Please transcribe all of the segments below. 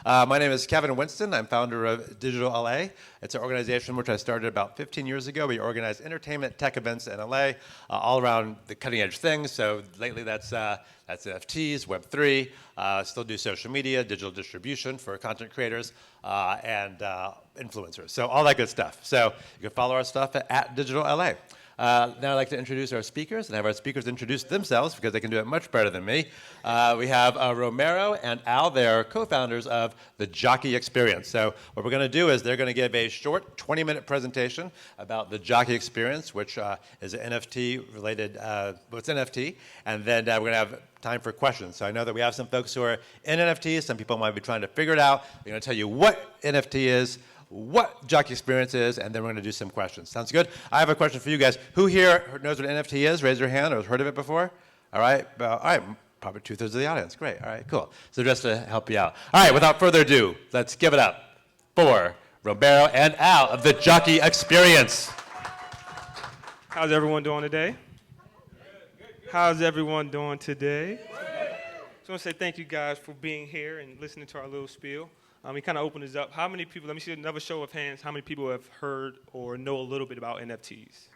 My name is Kevin Winston. I'm founder of Digital LA. It's an organization which I started about 15 years ago. We organize entertainment tech events in LA, all around the cutting edge things. So lately that's NFTs, Web3, still do social media, digital distribution for content creators, and influencers. So all that good stuff. So you can follow our stuff at Digital LA. Now I'd like to introduce our speakers and have our speakers introduce themselves because they can do it much better than me. We have Romero and Al. They're co-founders of the Jockey Experience. So what we're going to do is they're going to give a short 20-minute presentation about the Jockey Experience, which is an NFT-related, it's NFT, and then we're going to have time for questions. So I know that we have some folks who are in NFTs. Some people might be trying to figure it out. We're going to tell you what NFT is, what Jockey Experience is, and then we're going to do some questions. Sounds good? I have a question for you guys. Who here knows what an NFT is? Raise your hand or has heard of it before? All right. Probably 2/3 of the audience. Great. All right, cool. So just to help you out. All right, without further ado, let's give it up for Romero and Al of the Jockey Experience. How's everyone doing today? How's everyone doing today? So I want to say thank you guys for being here and listening to our little spiel. We kind of opened this up. How many people, let me see another show of hands, how many people have heard or know a little bit about NFTs?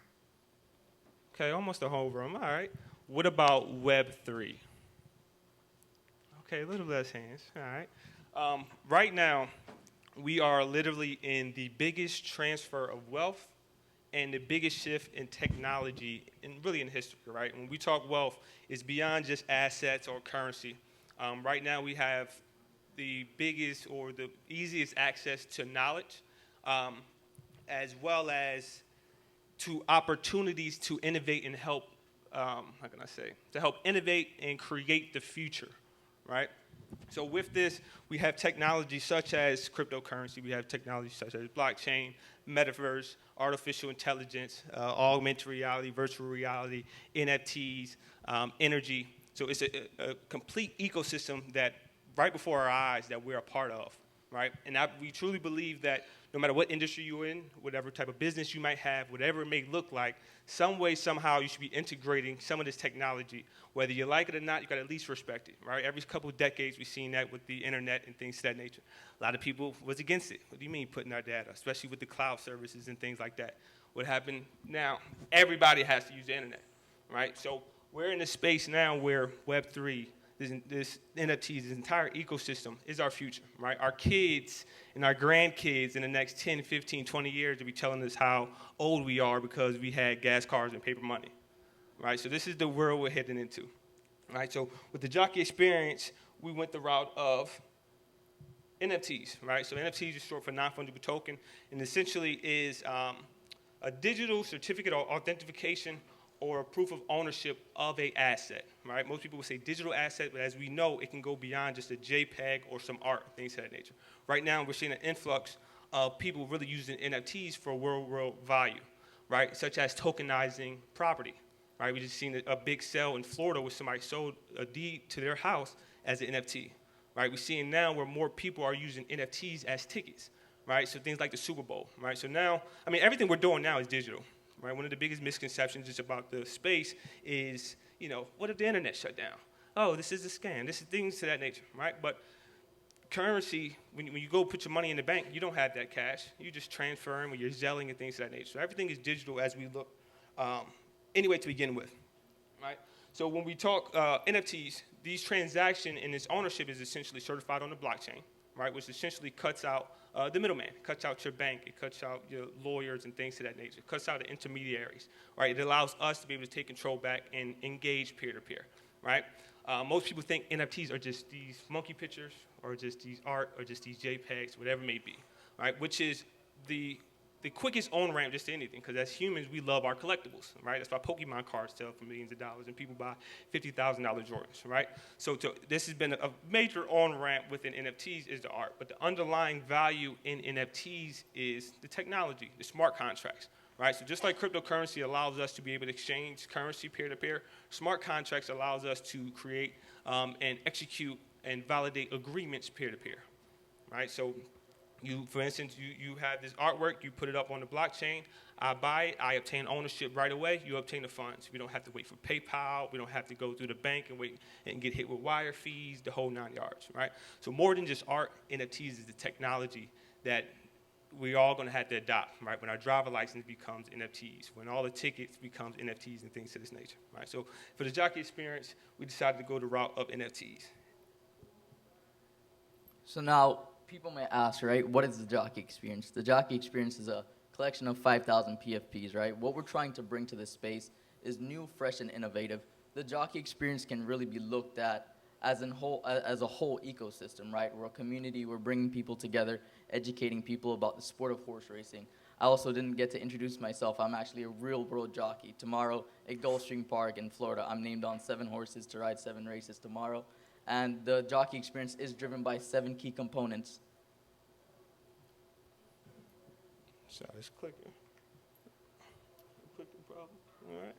Okay, almost the whole room, all right. What about Web3? Okay, a little less hands, all right. Right now, we are literally in the biggest transfer of wealth and the biggest shift in technology and really in history, right? When we talk wealth, it's beyond just assets or currency. Right now, we have the biggest or the easiest access to knowledge, as well as to opportunities to innovate and help, to help innovate and create the future, right? So with this, we have technology such as cryptocurrency, we have technology such as blockchain, metaverse, artificial intelligence, augmented reality, virtual reality, NFTs, energy. So it's a complete ecosystem that right before our eyes that we're a part of, right? And we truly believe that no matter what industry you're in, whatever type of business you might have, whatever it may look like, some way, somehow, you should be integrating some of this technology. Whether you like it or not, you got to at least respect it, right? Every couple of decades, we've seen that with the internet and things of that nature. A lot of people was against it. What do you mean putting our data, especially with the cloud services and things like that? What happened now, everybody has to use the internet, right? So we're in a space now where Web3, this NFTs, this entire ecosystem is our future, right? Our kids and our grandkids in the next 10, 15, 20 years will be telling us how old we are because we had gas cars and paper money, right? So this is the world we're heading into, right? So with the Jockey Experience, we went the route of NFTs, right? So NFTs is short for non-fungible token, and essentially is a digital certificate or authentication or a proof of ownership of a asset, right? Most people would say digital asset, but as we know, it can go beyond just a JPEG or some art, things of that nature. Right now, we're seeing an influx of people really using NFTs for real-world value, right? Such as tokenizing property, right? We just seen a big sale in Florida where somebody sold a deed to their house as an NFT, right? We're seeing now where more people are using NFTs as tickets, right? So things like the Super Bowl, right? So now, I mean, everything we're doing now is digital. Right, one of the biggest misconceptions just about the space is, what if the internet shut down? Oh, this is a scam. This is things to that nature, right? But currency, when you go put your money in the bank, you don't have that cash. You just transferring when you're Zelling and things to that nature. So everything is digital as we look, anyway, to begin with, right? So when we talk NFTs, these transaction and its ownership is essentially certified on the blockchain, right? Which essentially cuts out the middleman. It cuts out your bank. It cuts out your lawyers and things to that nature. It cuts out the intermediaries, right? It allows us to be able to take control back and engage peer-to-peer, right? Most people think NFTs are just these monkey pictures or just these art or just these JPEGs, whatever it may be, right? Which is the quickest on-ramp just to anything, because as humans, we love our collectibles, right? That's why Pokemon cards sell for millions of dollars and people buy $50,000 Jordans, right? So this has been a major on-ramp within NFTs is the art, but the underlying value in NFTs is the technology, the smart contracts, right? So just like cryptocurrency allows us to be able to exchange currency peer-to-peer, smart contracts allows us to create and execute and validate agreements peer-to-peer, right? So For instance, you have this artwork, you put it up on the blockchain, I buy it, I obtain ownership right away, you obtain the funds. We don't have to wait for PayPal, we don't have to go through the bank and wait and get hit with wire fees, the whole 9 yards, right? So more than just art, NFTs is the technology that we're all going to have to adopt, right? When our driver license becomes NFTs, when all the tickets becomes NFTs and things of this nature, right? So for the Jockey Experience, we decided to go the route of NFTs. So now, people may ask, right, what is the Jockey Experience? The Jockey Experience is a collection of 5,000 PFPs, right? What we're trying to bring to this space is new, fresh, and innovative. The Jockey Experience can really be looked at as a whole ecosystem, right? We're a community, we're bringing people together, educating people about the sport of horse racing. I also didn't get to introduce myself. I'm actually a real-world jockey. Tomorrow at Gulfstream Park in Florida, I'm named on 7 horses to ride 7 races tomorrow. And the Jockey Experience is driven by 7 key components. Sorry, it's clicking. Clicking problem. All right.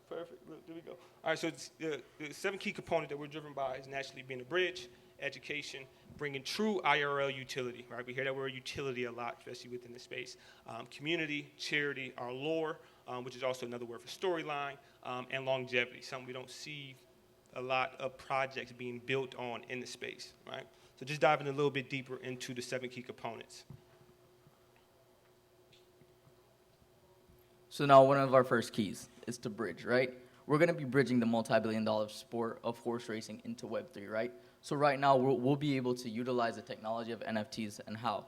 Perfect. Look, there we go. All right, so the 7 key components that we're driven by is naturally being a bridge, education, bringing true IRL utility, right? We hear that word utility a lot, especially within the space. Community, charity, our lore, which is also another word for storyline, and longevity, something we don't see a lot of projects being built on in the space, right? So just diving a little bit deeper into the 7 key components. So now one of our first keys is to bridge, right? We're going to be bridging the multi-billion-dollar sport of horse racing into Web3, right? So right now we'll be able to utilize the technology of NFTs, and how?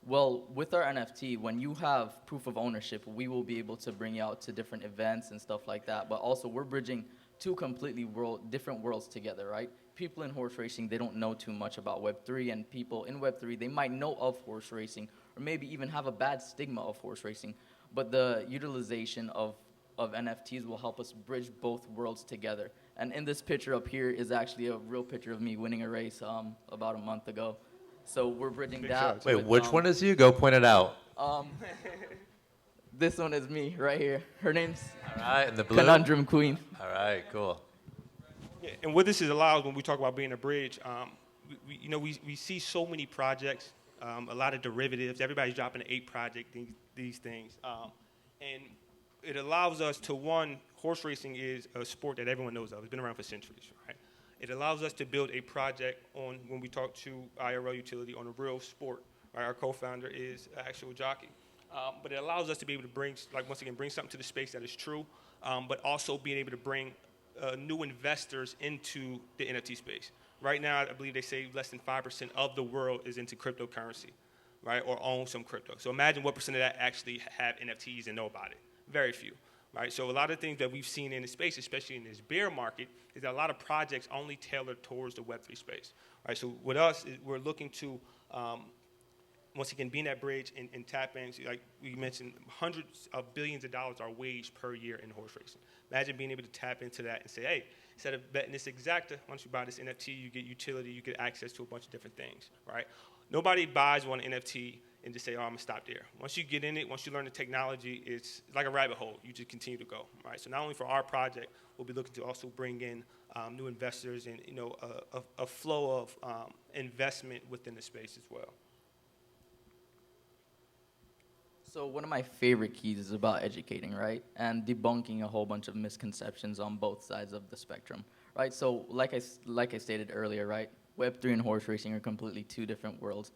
Well, with our NFT, when you have proof of ownership, we will be able to bring you out to different events and stuff like that. But also we're bridging 2 completely different worlds together, right? People in horse racing, they don't know too much about Web3, and people in Web3, they might know of horse racing or maybe even have a bad stigma of horse racing. But the utilization of NFTs will help us bridge both worlds together. And in this picture up here is actually a real picture of me winning a race about a month ago. So we're bridging that. Wait, which one is you? Go point it out. This one is me right here. Her name's All right, and the blue? Conundrum Queen. All right, cool. Yeah, and what this is allows when we talk about being a bridge, we see so many projects, a lot of derivatives. Everybody's dropping an 8 project, these things. And it allows us to, one, horse racing is a sport that everyone knows of. It's been around for centuries, right? It allows us to build a project on, when we talk to IRL utility, on a real sport, right? Our co-founder is an actual jockey. But it allows us to be able to bring, once again, bring something to the space that is true, but also being able to bring new investors into the NFT space. Right now, I believe they say less than 5% of the world is into cryptocurrency, right, or own some crypto. So imagine what percent of that actually have NFTs and know about it. Very few, right? So a lot of things that we've seen in the space, especially in this bear market, is that a lot of projects only tailor towards the Web3 space, right? So with us, we're looking to, once again, be in that bridge and tap into, like we mentioned, hundreds of billions of dollars are waged per year in horse racing. Imagine being able to tap into that and say, hey, instead of betting this exacta, once you buy this NFT, you get utility, you get access to a bunch of different things, right? Nobody buys one NFT and just say, oh, I'm gonna stop there. Once you get in it, once you learn the technology, it's like a rabbit hole. You just continue to go, right? So not only for our project, we'll be looking to also bring in new investors and a flow of investment within the space as well. So one of my favorite keys is about educating, right? And debunking a whole bunch of misconceptions on both sides of the spectrum, right? So like I stated earlier, right? Web3 and horse racing are completely 2 different worlds.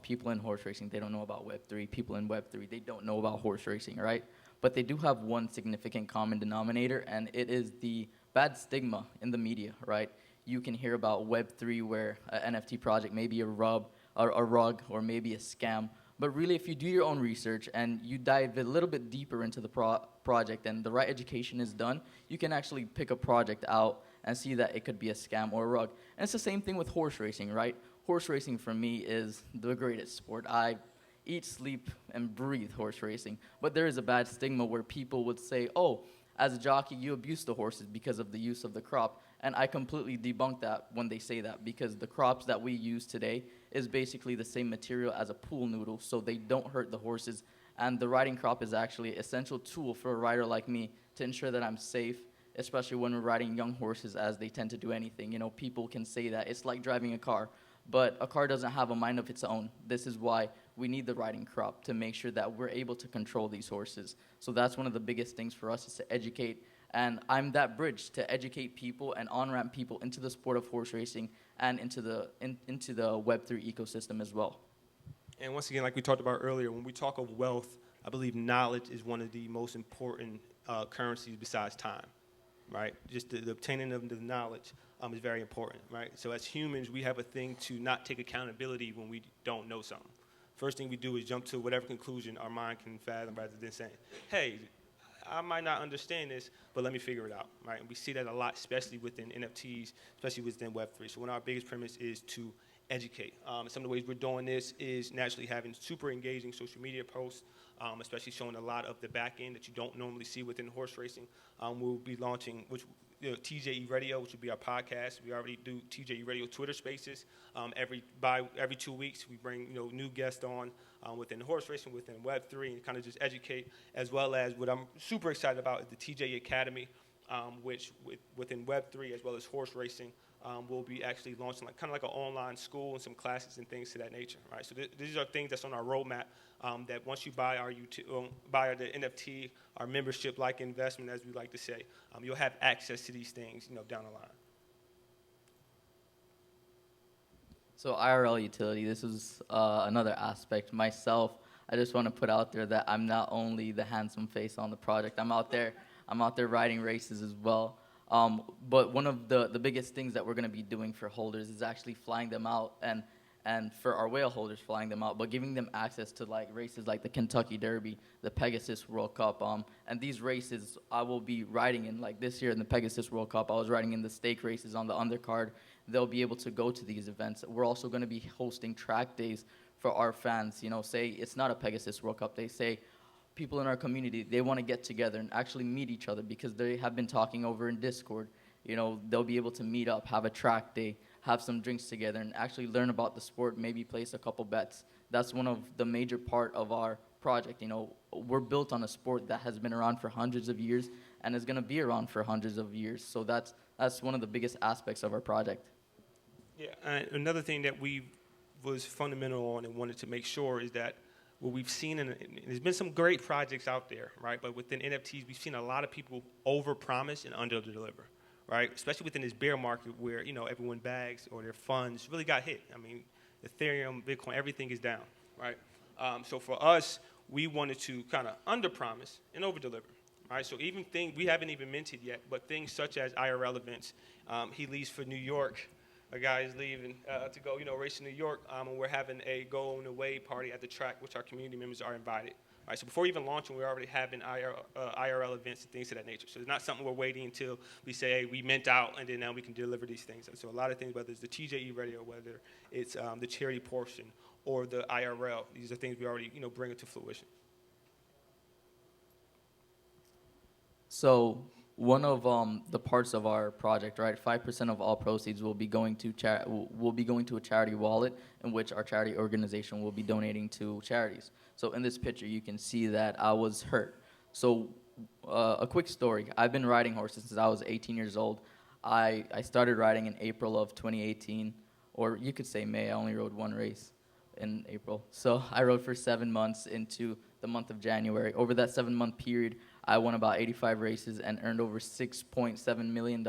People in horse racing, they don't know about Web3. People in Web3, they don't know about horse racing, right? But they do have one significant common denominator, and it is the bad stigma in the media, right? You can hear about Web3 where an NFT project may be a rug or maybe a scam. But really, if you do your own research and you dive a little bit deeper into the project and the right education is done, you can actually pick a project out and see that it could be a scam or a rug. And it's the same thing with horse racing, right? Horse racing for me is the greatest sport. I eat, sleep, and breathe horse racing. But there is a bad stigma where people would say, oh, as a jockey, you abuse the horses because of the use of the crop. And I completely debunk that when they say that, because the crops that we use today is basically the same material as a pool noodle, so they don't hurt the horses. And the riding crop is actually an essential tool for a rider like me to ensure that I'm safe, especially when we're riding young horses, as they tend to do anything. You know, people can say that it's like driving a car. But a car doesn't have a mind of its own. This is why we need the riding crop to make sure that we're able to control these horses. So that's one of the biggest things for us is to educate. And I'm that bridge to educate people and on-ramp people into the sport of horse racing and into the Web3 ecosystem as well. And once again, like we talked about earlier, when we talk of wealth, I believe knowledge is one of the most important currencies besides time, right? Just the obtaining of the knowledge is very important, right? So as humans, we have a thing to not take accountability when we don't know something. First thing we do is jump to whatever conclusion our mind can fathom rather than saying, hey, I might not understand this, but let me figure it out, right? And we see that a lot, especially within NFTs, especially within Web3. So one of our biggest premise is to educate. Some of the ways we're doing this is naturally having super engaging social media posts, especially showing a lot of the back end that you don't normally see within horse racing. We'll be launching TJE Radio, which will be our podcast. We already do TJE Radio Twitter Spaces. Every 2 weeks, we bring new guests on within horse racing, within Web3, and kind of just educate, as well as what I'm super excited about is the TJE Academy, which within Web3 as well as horse racing, we'll be actually launching kind of like an online school and some classes and things to that nature, right? So these are things that's on our roadmap that once you buy buy the NFT, our membership-like investment, as we like to say, you'll have access to these things, down the line. So IRL utility, this is another aspect. Myself, I just want to put out there that I'm not only the handsome face on the project. I'm out there riding races as well. But one of the biggest things that we're going to be doing for holders is actually flying them out and for our whale holders flying them out, but giving them access to races like the Kentucky Derby, the Pegasus World Cup. And these races I will be riding in, like this year in the Pegasus World Cup, I was riding in the stake races on the undercard. They'll be able to go to these events. We're also going to be hosting track days for our fans. Say it's not a Pegasus World Cup. They say people in our community, they want to get together and actually meet each other because they have been talking over in Discord. They'll be able to meet up, have a track day, have some drinks together, and actually learn about the sport, maybe place a couple bets. That's one of the major part of our project. We're built on a sport that has been around for hundreds of years and is going to be around for hundreds of years. So that's one of the biggest aspects of our project. Yeah, and another thing that we was fundamental on and wanted to make sure is that what we've seen, and there's been some great projects out there, right? But within NFTs, we've seen a lot of people overpromise and underdeliver, right? Especially within this bear market where, everyone bags or their funds really got hit. I mean, Ethereum, Bitcoin, everything is down, right? So for us, we wanted to kind of underpromise and overdeliver, right? So even things we haven't even minted yet, but things such as IRL events. He leaves for New York. A guy is leaving to go, race in New York, and we're having a go-away party at the track, which our community members are invited. Right, so before even launching, we're already having IRL events and things of that nature. So it's not something we're waiting until we say, hey, we mint out, and then now we can deliver these things. And so a lot of things, whether it's the TJE radio, whether it's the charity portion or the IRL, these are things we already, bring it to fruition. So one of the parts of our project, right? 5% of all proceeds will be going to a charity wallet, in which our charity organization will be donating to charities. So in this picture, you can see that I was hurt. So a quick story: I've been riding horses since I was 18 years old. I started riding in April of 2018, or you could say May. I only rode one race in April. So I rode for 7 months into the month of January. Over that 7-month period, I won about 85 races and earned over $6.7 million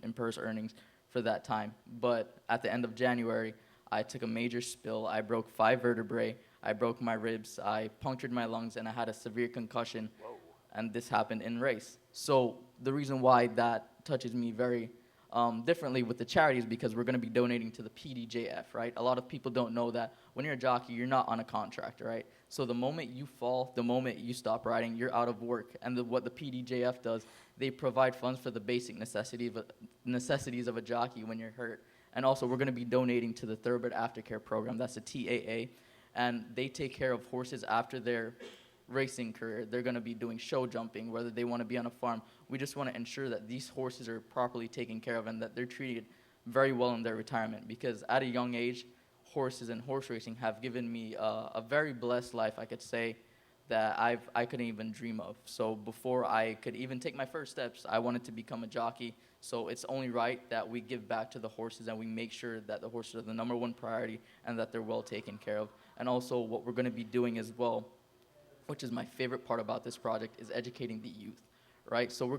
in purse earnings for that time. But at the end of January, I took a major spill. I broke 5 vertebrae. I broke my ribs. I punctured my lungs, and I had a severe concussion. Whoa. And this happened in race. So the reason why that touches me very differently with the charity is because we're going to be donating to the PDJF, right? A lot of people don't know that when you're a jockey, you're not on a contract, right? So the moment you fall, the moment you stop riding, you're out of work. And what the PDJF does, they provide funds for the basic necessities of a jockey when you're hurt. And also, we're going to be donating to the Thoroughbred Aftercare Program. That's the TAA. And they take care of horses after their racing career. They're going to be doing show jumping, whether they want to be on a farm. We just want to ensure that these horses are properly taken care of and that they're treated very well in their retirement, because at a young age, horses and horse racing have given me a very blessed life, I could say. that I couldn't even dream of. So before I could even take my first steps, I wanted to become a jockey. So it's only right that we give back to the horses and we make sure that the horses are the number one priority and that they're well taken care of. And also what we're going to be doing as well, which is my favorite part about this project, is educating the youth, right? So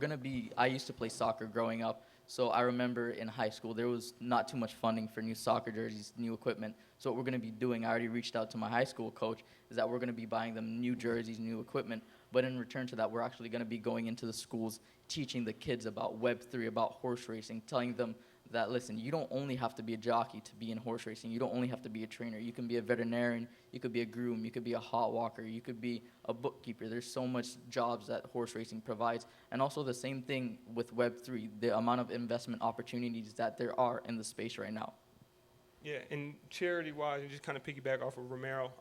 I used to play soccer growing up. So I remember in high school, there was not too much funding for new soccer jerseys, new equipment. So what we're going to be doing, I already reached out to my high school coach, is that we're going to be buying them new jerseys, new equipment. But in return to that, we're actually going to be going into the schools, teaching the kids about Web3, about horse racing, telling them that, listen, you don't only have to be a jockey to be in horse racing. You don't only have to be a trainer. You can be a veterinarian. You could be a groom. You could be a hot walker. You could be a bookkeeper. There's so much jobs that horse racing provides. And also the same thing with Web3, the amount of investment opportunities that there are in the space right now. Yeah, and charity-wise, and just kind of piggyback off of Romero,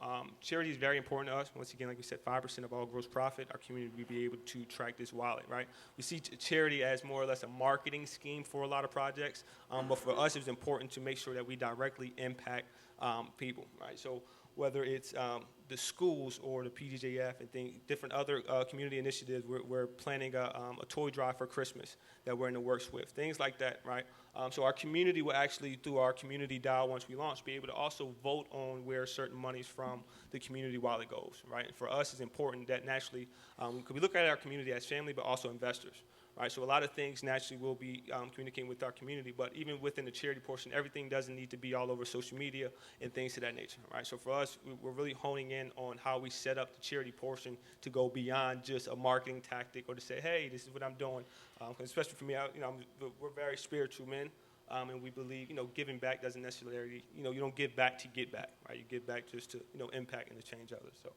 charity is very important to us. Once again, like we said, 5% of all gross profit, our community will be able to track this wallet, right? We see charity as more or less a marketing scheme for a lot of projects, but for us, it's important to make sure that we directly impact people, right? So whether it's the schools or the PGJF and different other community initiatives, we're planning a toy drive for Christmas that we're in the works with, things like that, right? So our community will actually, through our community dial once we launch, be able to also vote on where certain monies from the community wallet goes, right? And for us, it's important that naturally, because we look at our community as family, but also investors, right? So a lot of things naturally will be communicating with our community, but even within the charity portion, everything doesn't need to be all over social media and things of that nature, right? So for us, we're really honing in on how we set up the charity portion to go beyond just a marketing tactic or to say, hey, this is what I'm doing. Especially for me, we're very spiritual men, and we believe, giving back doesn't necessarily, you don't give back to get back, right? You give back just to, impact and to change others. So.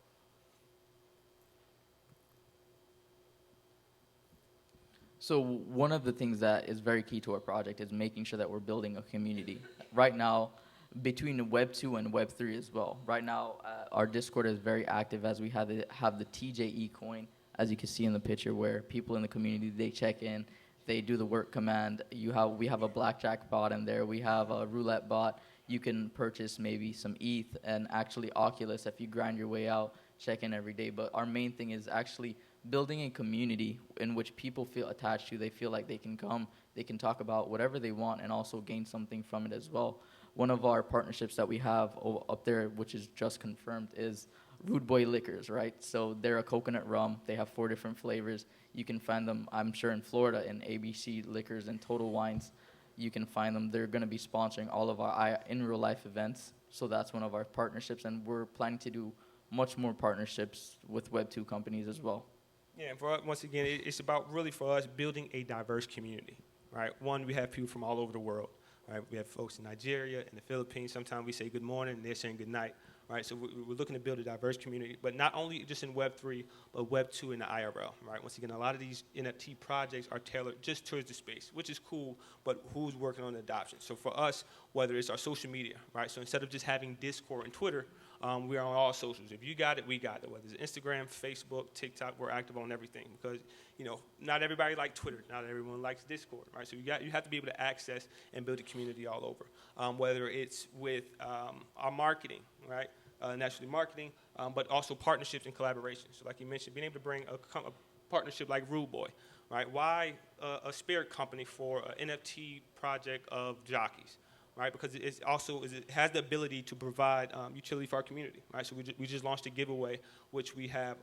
So one of the things that is very key to our project is making sure that we're building a community. Right now, between Web 2 and Web 3 as well. Right now, our Discord is very active as we have the TJE coin, as you can see in the picture, where people in the community, they check in, they do the work command. We have a blackjack bot in there. We have a roulette bot. You can purchase maybe some ETH and actually Oculus if you grind your way out, check in every day. But our main thing is actually building a community in which people feel attached to. They feel like they can come, they can talk about whatever they want and also gain something from it as well. One of our partnerships that we have up there, which is just confirmed, is Rude Boy Liquors, right? So they're a coconut rum. They have 4 different flavors. You can find them, I'm sure, in Florida in ABC Liquors and Total Wines. You can find them. They're going to be sponsoring all of our in real life events. So that's one of our partnerships, and we're planning to do much more partnerships with Web 2 companies as well. Yeah, and for us, once again, it's about really for us building a diverse community, right? One, we have people from all over the world, right? We have folks in Nigeria, in the Philippines. Sometimes we say good morning, and they're saying good night, right? So we're looking to build a diverse community, but not only just in Web3, but Web2 and the IRL, right? Once again, a lot of these NFT projects are tailored just towards the space, which is cool, but who's working on the adoption? So for us, whether it's our social media, right? So instead of just having Discord and Twitter, we are on all socials. If you got it, we got it. Whether it's Instagram, Facebook, TikTok, we're active on everything because, not everybody likes Twitter. Not everyone likes Discord, right? So you have to be able to access and build a community all over. Whether it's with our marketing, right? Naturally marketing, but also partnerships and collaborations. So like you mentioned, being able to bring a partnership like Rude Boy, right? Why a spirit company for an NFT project of jockeys? Right, because it has the ability to provide utility for our community. Right, so we just launched a giveaway, which we have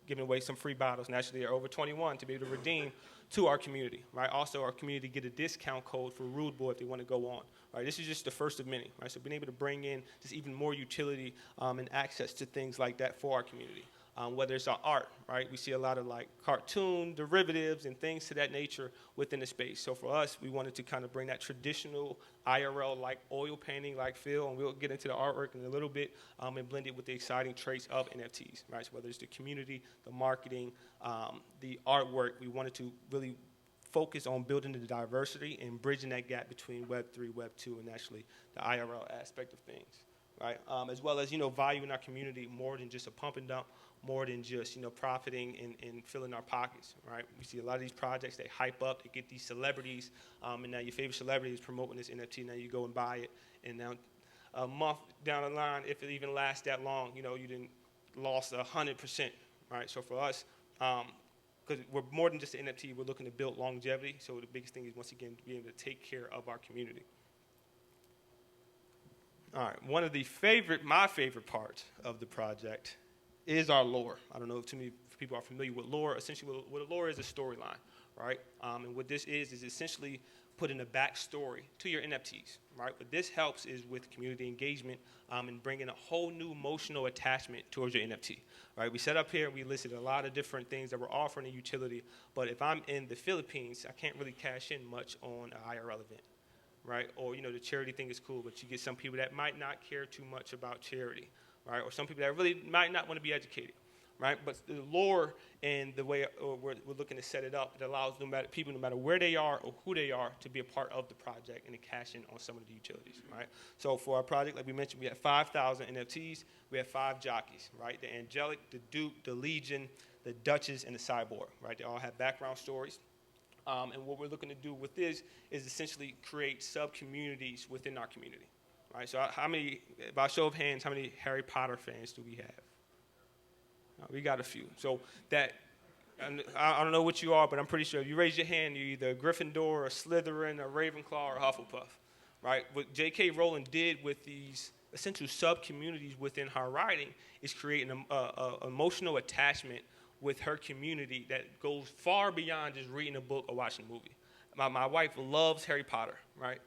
given away some free bottles. And actually, they're over 21 to be able to redeem to our community. Right, also our community get a discount code for Rude Boy if they want to go on. Right, this is just the first of many. Right, so being able to bring in just even more utility and access to things like that for our community. Whether it's our art, right? We see a lot of like cartoon derivatives and things to that nature within the space. So for us, we wanted to kind of bring that traditional IRL like oil painting like feel, and we'll get into the artwork in a little bit and blend it with the exciting traits of NFTs, right? So whether it's the community, the marketing, the artwork, we wanted to really focus on building the diversity and bridging that gap between Web3, Web2, and actually the IRL aspect of things. Right, as well as valuing our community more than just a pump and dump, more than just profiting and filling our pockets. Right, we see a lot of these projects, they hype up, they get these celebrities, and now your favorite celebrity is promoting this NFT. Now you go and buy it, and now a month down the line, if it even lasts that long, you didn't lost 100%. right? So for us, because we're more than just an NFT, we're looking to build longevity. So the biggest thing is, once again, being able to take care of our community. All right, one of my favorite parts of the project is our lore. I don't know if too many people are familiar with lore. Essentially, what a lore is a storyline, right? And what this is essentially putting a backstory to your NFTs, right? What this helps is with community engagement and bringing a whole new emotional attachment towards your NFT, right? We set up here, we listed a lot of different things that we're offering in utility, but if I'm in the Philippines, I can't really cash in much on an IRL event, right? Or, the charity thing is cool, but you get some people that might not care too much about charity, right? Or some people that really might not want to be educated, right? But the lore and the way we're looking to set it up, it allows no matter where they are or who they are, to be a part of the project and to cash in on some of the utilities, right? So for our project, like we mentioned, we have 5,000 NFTs. We have 5 jockeys, right? The Angelic, the Duke, the Legion, the Duchess, and the Cyborg, right? They all have background stories. And what we're looking to do with this is essentially create sub-communities within our community, right? So by show of hands, how many Harry Potter fans do we have? We got a few. So I don't know what you are, but I'm pretty sure if you raise your hand, you're either a Gryffindor, a Slytherin, a Ravenclaw, or a Hufflepuff, right? What J.K. Rowling did with these essential sub-communities within her writing is create an emotional attachment with her community that goes far beyond just reading a book or watching a movie. My wife loves Harry Potter, right?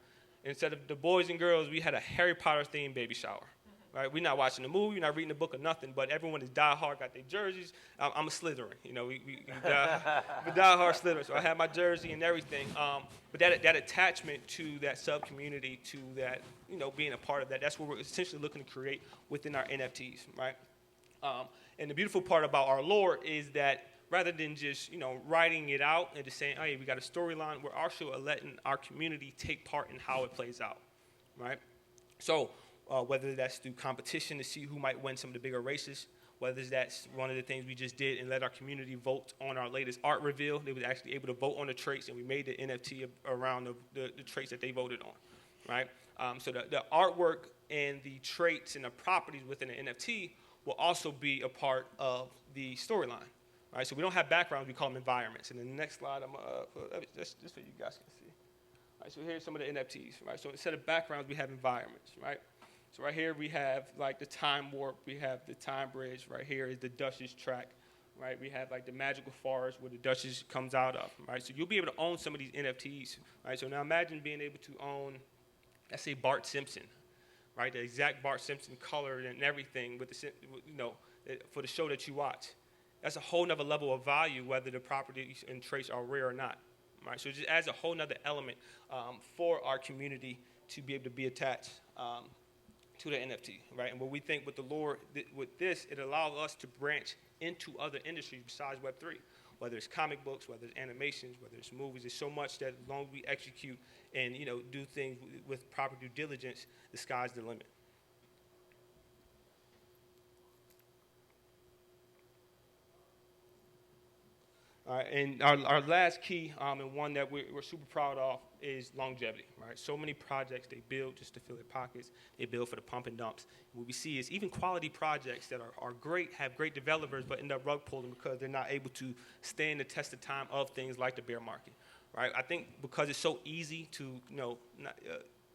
Instead of the boys and girls, we had a Harry Potter themed baby shower, right? We're not watching a movie, we're not reading a book or nothing, but everyone is diehard, got their jerseys. I'm a Slytherin, we diehard Slytherin, so I have my jersey and everything. But that attachment to that sub-community, to that, being a part of that, that's what we're essentially looking to create within our NFTs, right? And the beautiful part about our lore is that rather than just, writing it out and just saying, hey, we got a storyline, we're also letting our community take part in how it plays out, right? So whether that's through competition to see who might win some of the bigger races, whether that's one of the things we just did and let our community vote on our latest art reveal. They were actually able to vote on the traits, and we made the NFT around the traits that they voted on, right? So the artwork and the traits and the properties within the NFT will also be a part of the storyline, right? So we don't have backgrounds, we call them environments. And in the next slide, just so you guys can see. All right, so here's some of the NFTs, right? So instead of backgrounds, we have environments, right? So right here we have like the time warp, we have the time bridge. Right here is the Duchess track, right? We have like the magical forest where the Duchess comes out of, right? So you'll be able to own some of these NFTs, right? So now imagine being able to own, let's say, Bart Simpson, right? The exact Bart Simpson color and everything with for the show that you watch. That's a whole nother level of value, whether the properties and traits are rare or not, right? So it just adds a whole nother element for our community to be able to be attached to the NFT, right? And what we think with the lore, with this, it allows us to branch into other industries besides Web3, whether it's comic books, whether it's animations, whether it's movies. There's so much that as long as we execute and do things with proper due diligence, the sky's the limit. All right, and our last key, and one that we're super proud of, is longevity, right? So many projects they build just to fill their pockets. They build for the pump and dumps. What we see is even quality projects that are great, have great developers, but end up rug pulling because they're not able to stand the test of time of things like the bear market, right? I think because it's so easy to,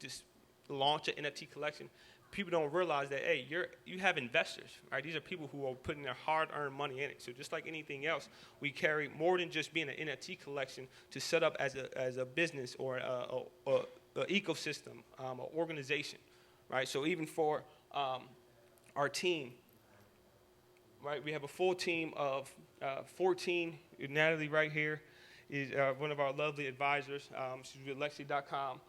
just launch an NFT collection, people don't realize that, hey, you have investors, right? These are people who are putting their hard-earned money in it. So just like anything else, we carry more than just being an NFT collection to set up as a business or an ecosystem, an organization, right? So even for our team, right, we have a full team of 14. Natalie right here is one of our lovely advisors. She's with Lexi.com.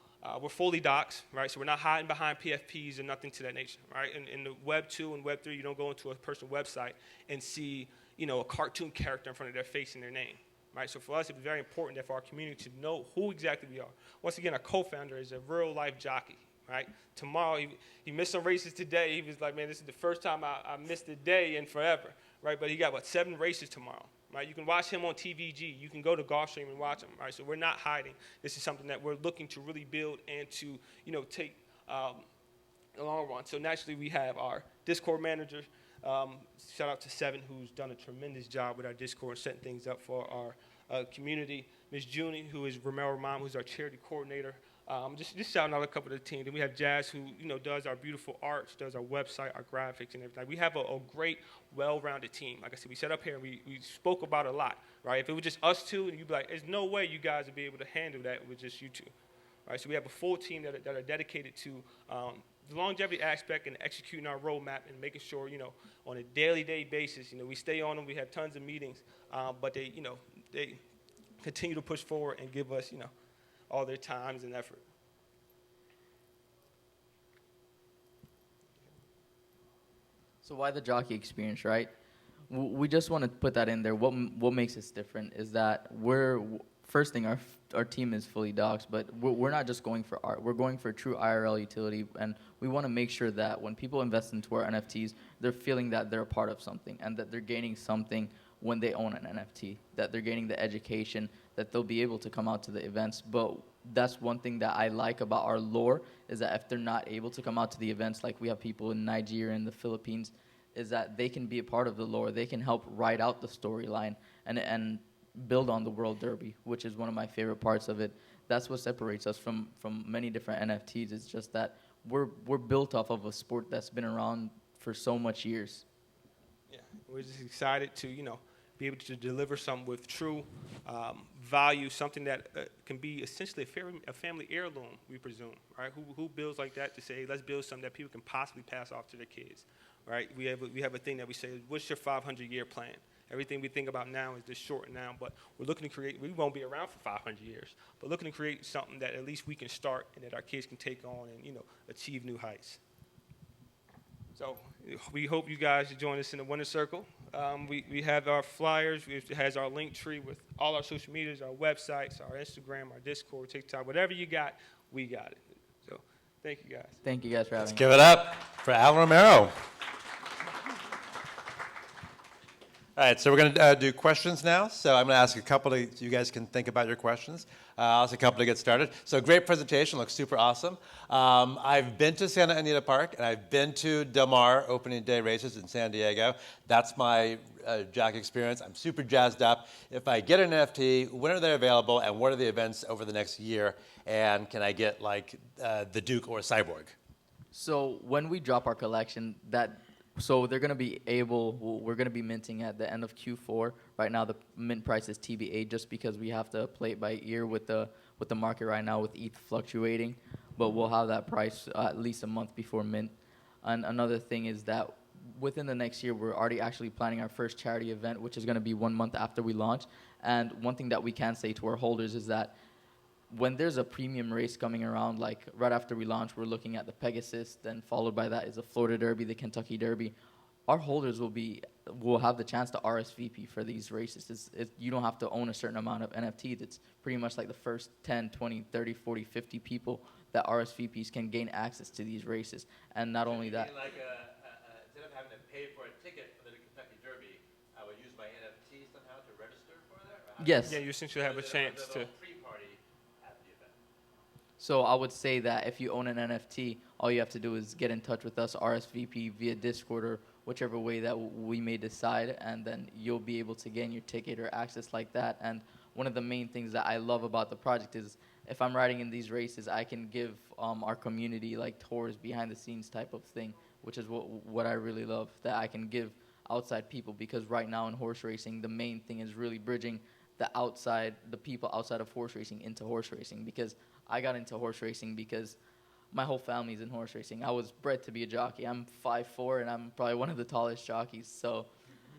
We're fully docs, right? So we're not hiding behind PFPs or nothing to that nature, right? In the Web 2 and Web 3, you don't go into a personal website and see, a cartoon character in front of their face and their name, right? So for us, it's very important that for our community to know who exactly we are. Once again, our co-founder is a real-life jockey, right? Tomorrow, he missed some races today. He was like, man, this is the first time I missed a day in forever, right? But he got, 7 races tomorrow. Right, you can watch him on TVG. You can go to Gulfstream and watch him. Right, so we're not hiding. This is something that we're looking to really build and to, take a long run. So naturally, we have our Discord manager, Shout out to Seven, who's done a tremendous job with our Discord, setting things up for our community. Miss Junie, who is Romero Mom, who's our charity coordinator. Just shouting out a couple of the team. Then we have Jazz, who does our beautiful arts, does our website, our graphics, and everything. We have a great, well-rounded team. Like I said, we sat up here and we spoke about a lot, right? If it was just us two, you'd be like, there's no way you guys would be able to handle that with just you two, right? So we have a full team that are dedicated to the longevity aspect and executing our roadmap and making sure, on a daily basis, we stay on them. We have tons of meetings, but they continue to push forward and give us, all their times and effort. So why the Jockey Experience, right? We just want to put that in there. What makes us different is that first thing, our team is fully doxed, but we're not just going for art. We're going for true IRL utility, and we want to make sure that when people invest into our NFTs, they're feeling that they're a part of something and that they're gaining something when they own an NFT, that they're gaining the education, that they'll be able to come out to the events. But that's one thing that I like about our lore is that if they're not able to come out to the events, like we have people in Nigeria and the Philippines, is that they can be a part of the lore. They can help write out the storyline and build on the World Derby, which is one of my favorite parts of it. That's what separates us from many different NFTs. It's just that we're built off of a sport that's been around for so much years. Yeah, we're just excited to, be able to deliver something with true value, something that can be essentially a family heirloom, we presume, right? Who builds like that to say, let's build something that people can possibly pass off to their kids, right? We have a thing that we say, what's your 500-year plan? Everything we think about now is just short now, but we're looking to create, we won't be around for 500 years, but looking to create something that at least we can start and that our kids can take on and, achieve new heights. So we hope you guys join us in the Winner Circle. We have our flyers. It has our link tree with all our social medias, our websites, our Instagram, our Discord, TikTok, whatever you got, we got it. So thank you guys. Thank you guys for having Let's me. give it up for Al Romero. All right, so we're going to do questions now. So I'm going to ask a couple so you guys can think about your questions. I'll ask a couple to get started. So great presentation, looks super awesome. I've been to Santa Anita Park, and I've been to Del Mar opening day races in San Diego. That's my Jockey Experience. I'm super jazzed up. If I get an NFT, when are they available, and what are the events over the next year? And can I get like the Duke or a Cyborg? So when we drop our collection, they're going to be we're going to be minting at the end of Q4. Right now, the mint price is TBA just because we have to play it by ear with the market right now with ETH fluctuating. But we'll have that price at least a month before mint. And another thing is that within the next year, we're already actually planning our first charity event, which is going to be 1 month after we launch. And one thing that we can say to our holders is that when there's a premium race coming around, like right after we launch, we're looking at the Pegasus, then followed by that is the Florida Derby, the Kentucky Derby. Our holders will have the chance to RSVP for these races. You don't have to own a certain amount of NFTs. It's pretty much like the first 10, 20, 30, 40, 50 people that RSVPs can gain access to these races. And not only that. Like instead of having to pay for a ticket for the Kentucky Derby, I would use my NFT somehow to register for that? Yes. Yeah, you essentially have a chance to. So I would say that if you own an NFT, all you have to do is get in touch with us, RSVP via Discord or whichever way that we may decide, and then you'll be able to gain your ticket or access like that. And one of the main things that I love about the project is if I'm riding in these races, I can give our community like tours, behind the scenes type of thing, which is what I really love, that I can give outside people, because right now in horse racing, the main thing is really bridging the people outside of horse racing into horse racing, because I got into horse racing because my whole family's in horse racing. I was bred to be a jockey. I'm 5'4", and I'm probably one of the tallest jockeys. So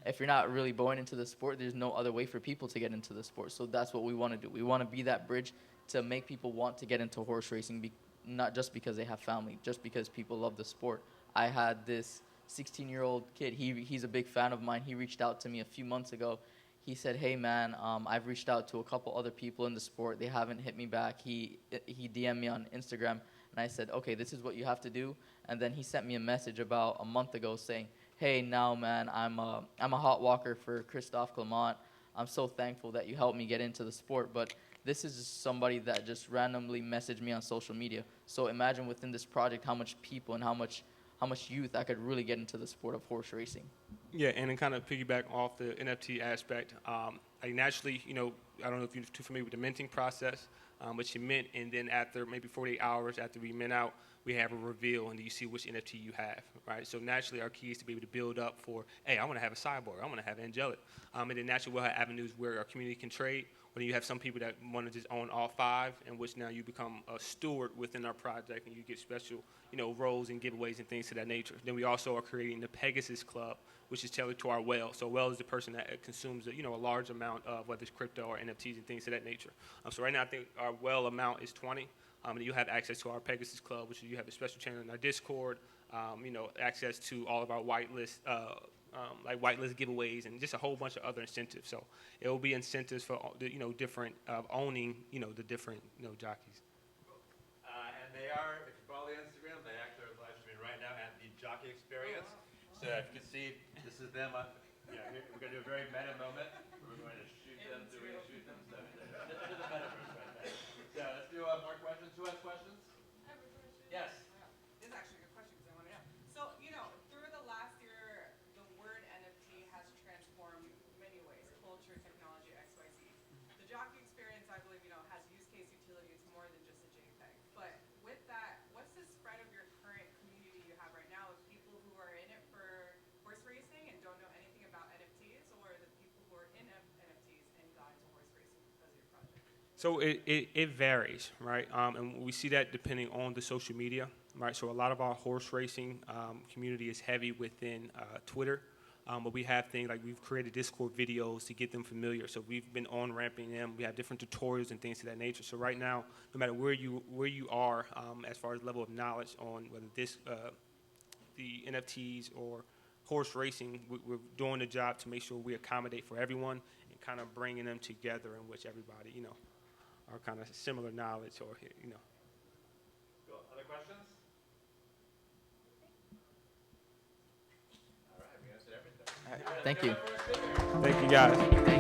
if you're not really born into the sport, there's no other way for people to get into the sport. So that's what we want to do. We want to be that bridge to make people want to get into horse racing, not just because they have family, just because people love the sport. I had this 16-year-old kid. He's a big fan of mine. He reached out to me a few months ago. He said, hey, man, I've reached out to a couple other people in the sport. They haven't hit me back. He DM'd me on Instagram, and I said, okay, this is what you have to do. And then he sent me a message about a month ago saying, hey, now, man, I'm a hot walker for Christophe Clement. I'm so thankful that you helped me get into the sport. But this is somebody that just randomly messaged me on social media. So imagine within this project how much people and how much how much youth I could really get into the sport of horse racing. Yeah, and then kind of piggyback off the NFT aspect, I naturally, I don't know if you're too familiar with the minting process, but you mint, and then after maybe 48 hours after we mint out, we have a reveal, and you see which NFT you have, right? So naturally, our key is to be able to build up for, hey, I want to have a cyborg, I want to have angelic, and then naturally we'll have avenues where our community can trade. Or then you have some people that want to just own all 5, in which now you become a steward within our project, and you get special, roles and giveaways and things to that nature. Then we also are creating the Pegasus Club, which is tailored to our whale. So a whale is the person that consumes, a large amount of whether it's crypto or NFTs and things of that nature. So right now, I think our whale amount is 20. And you have access to our Pegasus Club, which is you have a special channel in our Discord, access to all of our whitelist giveaways and just a whole bunch of other incentives. So it will be incentives for different owning the different jockeys. And they are, if you follow the Instagram, they actually are live streaming right now at the Jockey Experience. So if you can see, this is them. We're going to do a very meta moment. We're going to shoot them. So we're going to shoot them. So this is the metaverse right there. So let's do more questions. Who has questions? I have a question. Yes. This is actually a good question because I want to know. So, through the last year, the word NFT has transformed many ways: culture, technology, XYZ. The Jockey Experience, I believe, has use case utility. It's more than just a JPEG. But with that, what's the spread of your current community you have right now of people who are in it for horse racing and don't know anything about NFTs, or the people who are in NFTs and got into horse racing because of your project? So it varies, right? And we see that depending on the social media, right? So a lot of our horse racing community is heavy within Twitter, but we have things like we've created Discord videos to get them familiar. So we've been on-ramping them. We have different tutorials and things of that nature. So right now, no matter where you are as far as level of knowledge on whether the NFTs or horse racing, we're doing the job to make sure we accommodate for everyone and kind of bringing them together in which everybody, are kind of similar knowledge or, Cool. Other questions? All right, we answered everything. All right, thank you. Thank you, guys.